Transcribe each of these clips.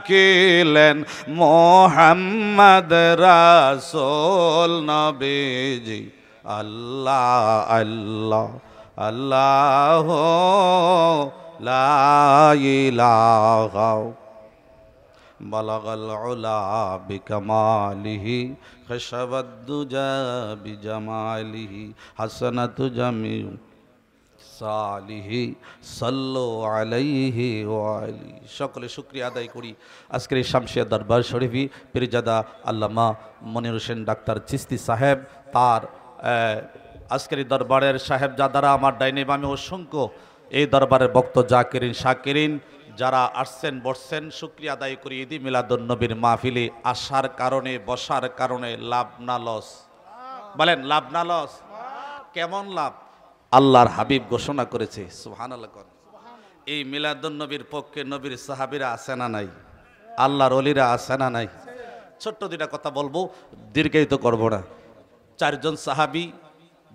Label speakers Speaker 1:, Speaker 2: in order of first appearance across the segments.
Speaker 1: Kylian Mohammad রাসূল নবীজি। আল্লাহ আল্লাহ আল্লাহ লা ইলাহা বালাগাল উলা বিকামালিহি খাশাবাদ দুজা বিজামালিহি হাসানাতু জামিউ সালিহি সাল্লু আলাইহি ওয়া আলিহি। সকলে শুকরিয়া আদায় করি আজকের এই শামসিয়া দরবার শরীফি পীরজাদা আল্লামা মনির হোসেন ডাক্তার চিস্তি সাহেব, তার আজকের এই দরবারের সাহেবজাদারা আমার ডাইনে বামে অসংখ্য এই দরবারের বক্ত জাকিরিন শাকিরিন যারা আসছেন বসছেন, শুকরিয়া আদায় করি। ঈদ মিলাদুন্নবীর মাহফিলে আসার কারণে বসার কারণে লাভ না লস? বলেন লাভ না লস? কেমন লাভ? আল্লাহর হাবিব ঘোষণা করেছে, সুবহানাল্লাহ। এই মিলাদুন্নবীর পক্ষে নবীর সাহাবীরা আছে না নাই? আল্লাহর ওলিরা আছে না নাই? ছোট্ট দুইটা কথা বলবো, দীর্ঘায়িত করব না। চারজন সাহাবী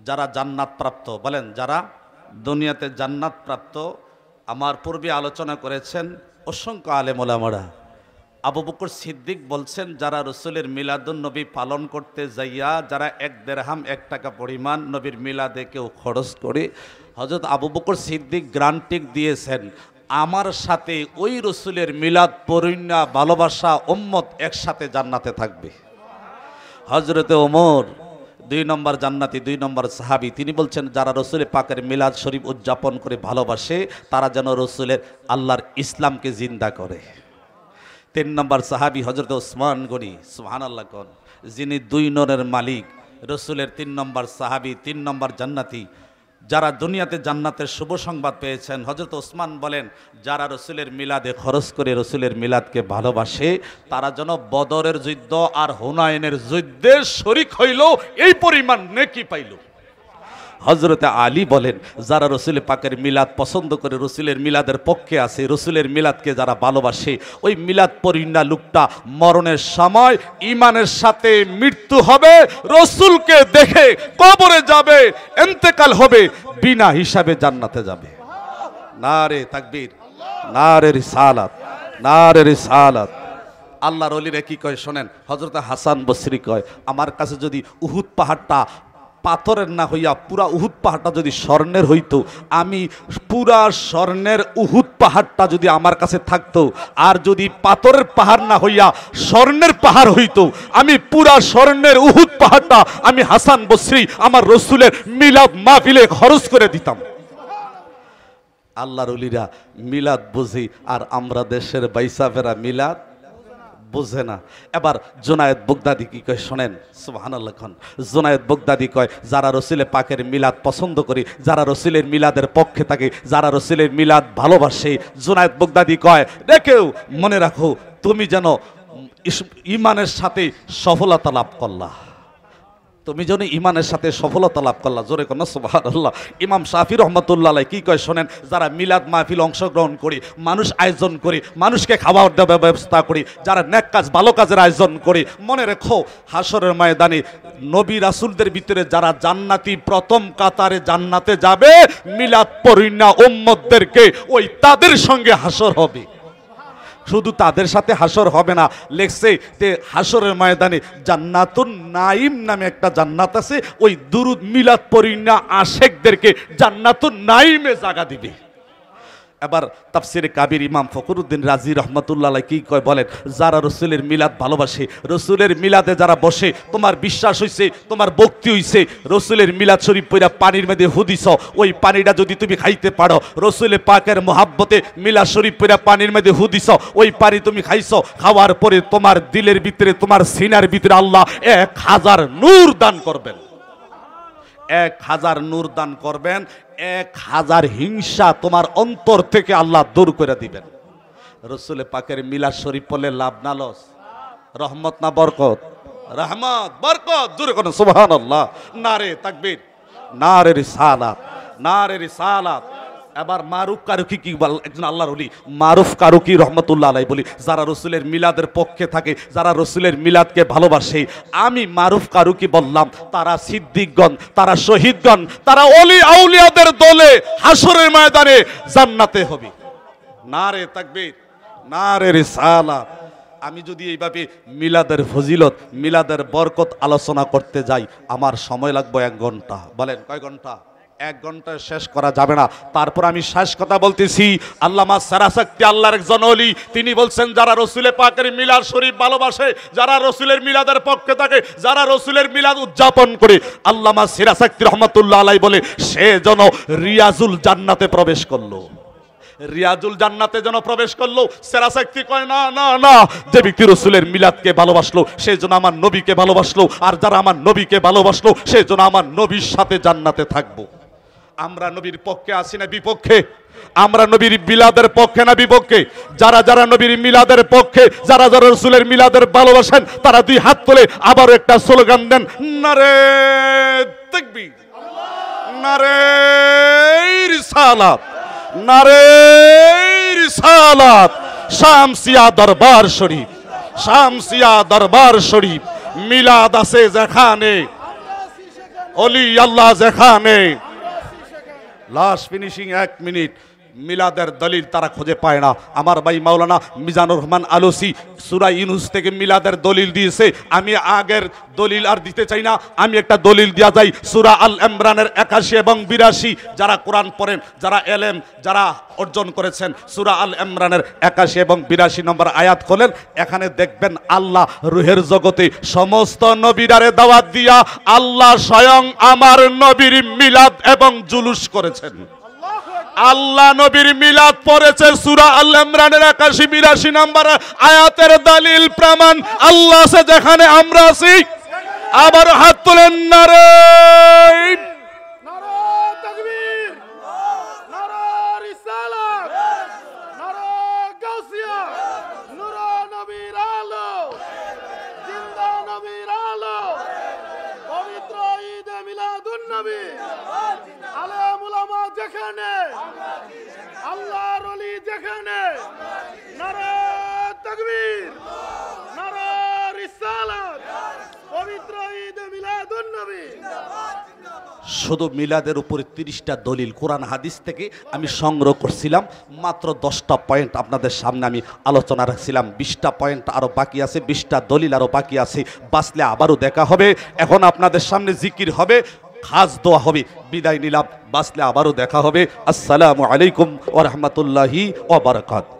Speaker 1: যারা জান্নাত প্রাপ্ত, বলেন যারা দুনিয়াতে জান্নাত প্রাপ্ত, আমার পূর্বে আলোচনা করেছেন অসংখ্য আলেম ওলামারা। আবু বকর সিদ্দিক বলছেন যারা রসুলের মিলাদুন্নবী পালন করতে যাইয়া যারা 1 দিরহাম 1 টাকা পরিমাণ নবীর মিলাদে কেউ খরচ করে, হযরত আবু বকর সিদ্দিক গ্রান্টিক দিয়েছেন আমার সাথে ওই রসুলের মিলাদ পরিণা ভালোবাসা উম্মত একসাথে জান্নাতে থাকবে। হযরতে ওমর 2 নম্বর জান্নাতি, 2 নম্বর সাহাবী, তিনি বলছেন যারা রসুলের পাকের মিলাদ শরীফ উদযাপন করে ভালোবাসে তারা যেন রসুলের আল্লাহর ইসলামকে জিন্দা করে। 3 নম্বর সাহাবী হযরত ওসমান গনি, সুবহানাল্লাহ কোন, যিনি 2 নূরের মালিক, রসুলের 3 নম্বর সাহাবী, 3 নম্বর জান্নাতি, যারা দুনিয়াতে জান্নাতের শুভ সংবাদ পেয়েছেন। হযরত ওসমান বলেন যারা রসুলের মিলাদে খরচ করে রসুলের মিলাদকে ভালোবাসে তারা যেন বদরের যুদ্ধ আর হুনাইনের যুদ্ধে শরীক হইল এই পরিমাণ নেকি পাইল। হযরতে আলী বলেন যারা রসুলের পাকের মিলাদ পছন্দ করে রসুলের মিলাদের পক্ষে আছে, রসুলের মিলাদকে যারা ভালোবাসে, ওই মিলাদ পরিণা লোকটা মরণের সময় ইমানের সাথে মৃত্যু হবে, রসুলকে দেখে কবরে যাবে, ইন্তেকাল হবে, বিনা হিসাবে জান্নাতে যাবে। নারে তাকবীর, নারে রিসালাত, নারে রিসালাত। আল্লাহর ওলিরা কি কয় শোনেন, হযরত হাসান বসরি কয় আমার কাছে যদি উহুদ পাহাড়টা পাথরের না হইয়া পুরা উহুদ পাহাড়টা যদি স্বর্ণের হইতো, আমি পুরা স্বর্ণের উহুদ পাহাড়টা যদি আমার কাছে থাকতো, আর যদি পাথরের পাহাড় না হইয়া স্বর্ণের পাহাড় হইতো, আমি পুরা স্বর্ণের উহুদ পাহাড়টা আমি হাসান বসরি আমার রসুলের মিলাদ মাহফিলে খরচ করে দিতাম। আল্লাহর ওলিরা মিলাদ বুঝি, আর আমরা দেশের বাইসা ফেরা মিলাদ বুঝে না। এবার জুনায়েদ বাগদাদি কি কয় শোনেন, সুবহানাল্লাহ খান। জুনায়েদ বাগদাদি কয় যারা রসুলের পাকের মিলাদ পছন্দ করি, যারা রসুলের মিলাদের পক্ষে থাকে, যারা রসুলের মিলাদ ভালোবাসে, জুনায়েদ বাগদাদি কয় দেখেও মনে রাখো তুমি যেন ইমানের সাথে সফলতা লাভ করলা, তুমি যেন ইমানের সাথে সফলতা লাভ করলা। জোরে কোন সুবহানাল্লাহ। ইমাম শাফি রহমাতুল্লাহ আলাইহি কি কয় শোনেন, যারা মিলাদ মাহফিল অংশগ্রহণ করি, মানুষ আয়োজন করি, মানুষকে খাবার দেওয়ার ব্যবস্থা করি, যারা নেক কাজ ভালো কাজের আয়োজন করি, মনে রেখো হাসরের ময়দানে নবী রাসূলদের ভিতরে যারা জান্নাতি প্রথম কাতারে জান্নাতে যাবে, মিলাদ পরিণা উম্মতদেরকে ওই তাদের সঙ্গে হাসর হবে। শুধু তাদের সাথে হাসর হবে না, লেখছে যে হাসরের ময়দানে জান্নাতুন নাইম নামে একটা জান্নাত আছে, ওই দুরুদ মিলাদ পরিণা আশেকদেরকে জান্নাতুন নাইমে জায়গা দিবে। এবার তাফসিরে কাবির ইমাম ফখরুদ্দিন রাজি রহমাতুল্লাহ আলাইহি কি কয় বলেন, যারা রসুলের মিলাদ ভালোবাসে, রসুলের মিলাদে যারা বসে, তোমার বিশ্বাস হইছে, তোমার ভক্তি হইছে, রসুলের মিলাদ শরীফ পইরা পানির মধ্যে হুদিছ, ওই পানিটা যদি তুমি খাইতে পারো, রসুলের পাকের মোহাব্বতে মিলাদ শরীফ পইরা পানির মধ্যে হুদিছ, ওই পানি তুমি খাইছো, খাওয়ার পরে তোমার দিলের ভিতরে, তোমার সিনার ভিতরে আল্লাহ 1000 নূর দান করবেন, 1000 নূর দান করবেন, 1000 হিংসা তোমার অন্তর থেকে আল্লাহ দূর করে দিবেন। রসুলের পাকের মিলাদ শরীফ পড়লে লাভ না লস? রহমত না বরকত? রহমত, বরকত। জোরে কোন সুবহানাল্লাহ। নারে তাকবীর, নারে রিসালাত, নারে রিসালাত। এবার মারুফ কারুকি কি বল, একজন আল্লাহর ওলি মারুফ কারুকি রহমতুল্লাহ আলাইহি বলি, যারা রসুলের মিলাদের পক্ষে থাকে, যারা রসুলের মিলাদকে ভালোবাসে, আমি মারুফ কারুকি বললাম তারা সিদ্দিকগণ, তারা শহীদগণ, তারা ওলি আউলিয়াদের দলে হাসরের ময়দানে জান্নাতে হবে। নারে তাকবীর, নারে রিসালাত। আমি যদি এইভাবে মিলাদের ফজিলত, মিলাদের বরকত আলোচনা করতে যাই, আমার সময় লাগবে 1 ঘন্টা। বলেন কয় ঘন্টা? 1 ঘন্টায় শেষ করা যাবে না। তারপর আমি শেষ কথা বলতেছি, আল্লামা সারাসাক্তি আল্লাহর একজন ওলি, তিনি বলছেন যারা রসুলের পাকের মিলাদ শরীফ ভালোবাসে, যারা রসুলের মিলাদের পক্ষে থাকে, যারা রসুলের মিলাদ উদযাপন করে, আল্লামা সারাসাক্তি রহমাতুল্লাহ আলাইহি বলে সে যেন রিয়াজুল জান্নাতে প্রবেশ করলো। রিয়াজুল জান্নাতে যেন প্রবেশ করলো। সেরাসাক্তি কয় না না না, যে ব্যক্তি রসুলের মিলাদকে ভালোবাসলো সে যেন আমার নবীকে ভালোবাসলো, আর যারা আমার নবীকে ভালোবাসলো সে যেন আমার নবীর সাথে জান্নাতে থাকবো। আমরা নবীর পক্ষে আছি না বিপক্ষে? আমরা নবীর মিলাদের পক্ষে না বিপক্ষে? যারা যারা নবীর মিলাদের পক্ষে, যারা যারা রসুলের মিলাদের ভালোবাসেন, তারা 2 হাত তুলে আবারও একটা স্লোগান দেন, নারে তাকবীর, নারে রিসালাত, নারে রিসালাত। শামসিয়া দরবার শরীফ, শামসিয়া দরবার শরীফ, মিলাদ আছে যেখানে, ওলি আল্লাহ যেখানে। Last finishing 1 minute. মিলাদের দলিল তারা খুঁজে পায় না। আমার ভাই মাওলানা মিজানুর রহমান আলোসি সূরা ইউনূস থেকে মিলাদের দলিল দিয়েছে। আমি আগের দলিল আর দিতে চাই না, আমি একটা দলিল দেওয়া যাই সূরা আল ইমরানের 81 এবং 82। যারা কোরআন পড়েন, যারা এলেম যারা অর্জন করেছেন, সূরা আল ইমরানের 81 এবং 82 নম্বর আয়াত খোলেন, এখানে দেখবেন আল্লাহ রূহের জগতে সমস্ত নবীরারে দাওয়াত দিয়া আল্লাহ স্বয়ং আমার নবীর মিলাদ এবং জুলুস করেছেন। আল্লাহ নবীর মিলাদ পড়েছে সূরা আল ইমরানের 81-82 নম্বর আয়াতের দলিল প্রমাণ আল্লাহ আছে যেখানে আমরা আছি। আবার হাত তুলেন, নারে
Speaker 2: নারে তাকবীর, নারে রিসালাত, নারে গাউসিয়া, নূরা নবীর আলো, জিন্দা নবীর আলো, পবিত্র ঈদ মিলাদুন নবী, আলেম উলামা যেখানে, আল্লাহর ওলি যেখানে, নারে তাকবীর, নারে রিসালাত, পবিত্র ঈদ মিলাদুন নবী।
Speaker 1: শুধু মিলাদের উপরে 30টা দলিল কোরআন হাদিস থেকে আমি সংগ্রহ করছিলাম। মাত্র 10টা পয়েন্ট আপনাদের সামনে আমি আলোচনা রাখছিলাম। 20টা পয়েন্ট আরও বাকি আছে, 20টা দলিল আরও বাকি আছে। বাঁচলে আবারও দেখা হবে। এখন আপনাদের সামনে জিকির হবে, খাস দোয়া হবে। বিদায় নিলাম, বাঁচলে আবারও দেখা হবে। আসসালামু আলাইকুম ওয়া রাহমাতুল্লাহি ওয়া বারাকাতুহু।